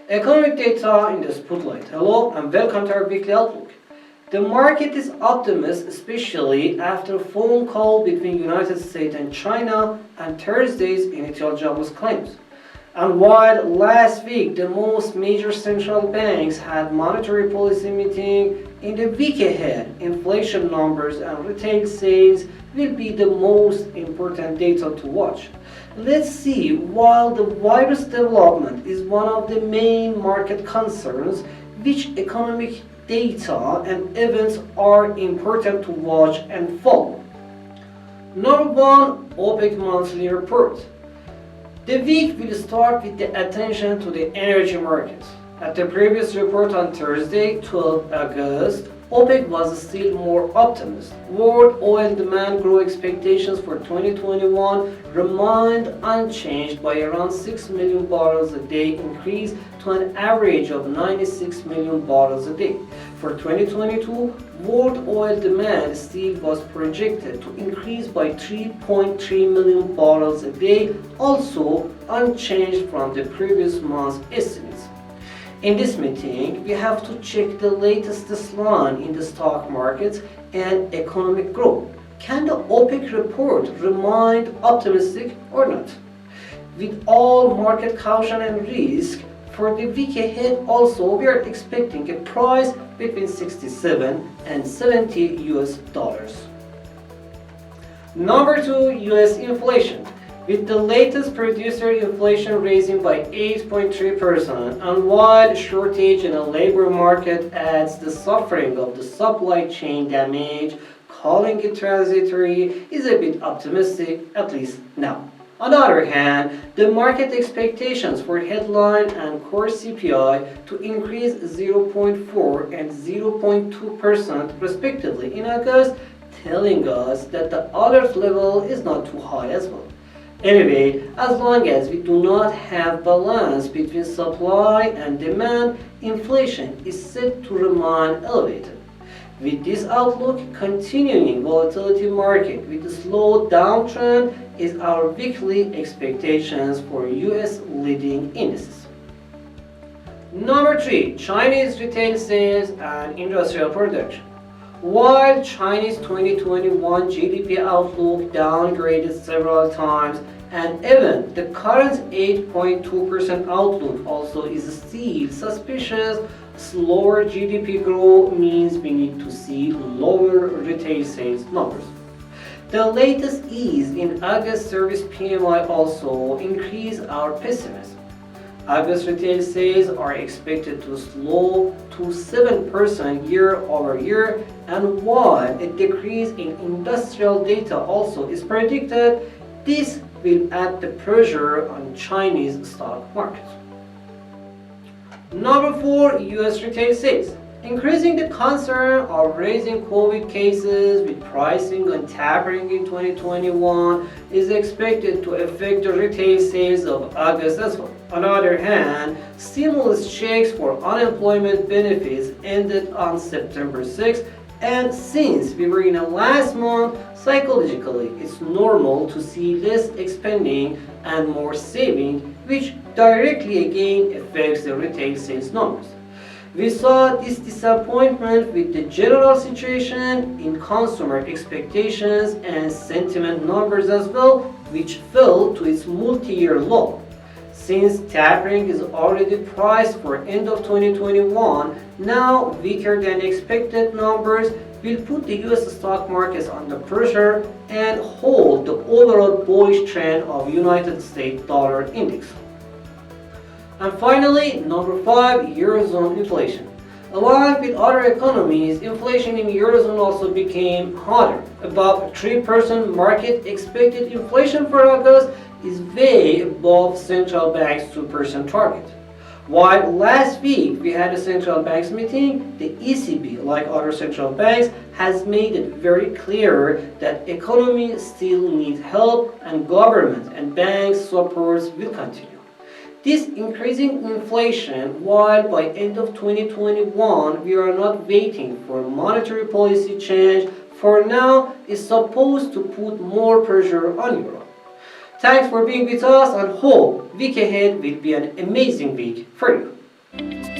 Economic data in the spotlight. Hello and welcome to our weekly outlook. The market is optimistic, especially after a phone call between United States and China and Thursday's initial jobless claims. And while last week the most major central banks had monetary policy meeting, in the week ahead, inflation numbers and retail sales will be the most important data to watch. Let's see, while the virus development is one of the main market concerns, which economic data and events are important to watch and follow. Number one, OPEC monthly report. The week will start with the attention to the energy markets. At the previous report on Thursday, 12 August, OPEC was still more optimistic. World oil demand growth expectations for 2021 remained unchanged by around 6 million barrels a day, increase to an average of 96 million barrels a day. For 2022, world oil demand still was projected to increase by 3.3 million barrels a day, also unchanged from the previous month's estimates. In this meeting, we have to check the latest decline in the stock markets and economic growth. Can the OPEC report remain optimistic or not? With all market caution and risk, for the week ahead also we are expecting a price between 67 and 70 US dollars. Number two, US inflation. With the latest producer inflation rising by 8.3% and wide shortage in the labor market adds the suffering of the supply chain damage, calling it transitory is a bit optimistic, at least now. On the other hand, the market expectations for headline and core CPI to increase 0.4 and 0.2% respectively in August, telling us that the alert level is not too high as well. Anyway, as long as we do not have balance between supply and demand, inflation is set to remain elevated. With this outlook, continuing volatility market with a slow downtrend is our weekly expectations for US leading indices. Number three, Chinese retail sales and industrial production. While Chinese 2021 GDP outlook downgraded several times, and even the current 8.2% outlook also is still suspicious, slower GDP growth means we need to see lower retail sales numbers. The latest ease in August service PMI also increased our pessimism. August retail sales are expected to slow to 7% year over year, and while a decrease in industrial data also is predicted, this will add the pressure on Chinese stock markets. Number four, US retail sales. Increasing the concern of raising COVID cases with pricing and tapering in 2021 is expected to affect the retail sales of August as well. On the other hand, stimulus checks for unemployment benefits ended on September 6th, and since we were in the last month, psychologically it's normal to see less expending and more saving, which directly again affects the retail sales numbers. We saw this disappointment with the general situation in consumer expectations and sentiment numbers as well, which fell to its multi-year low. Since tapering is already priced for end of 2021, now weaker than expected numbers will put the US stock markets under pressure and hold the overall bullish trend of United States dollar index. And finally, number five, eurozone inflation. Along with other economies, inflation in eurozone also became hotter. Above 3% market expected inflation for August is way above central bank's 2% target. While last week we had a central banks meeting, the ECB, like other central banks, has made it very clear that economy still needs help and government and banks supports will continue. This increasing inflation, while by end of 2021 we are not waiting for monetary policy change, for now is supposed to put more pressure on Europe. Thanks for being with us and hope week ahead will be an amazing week for you. you.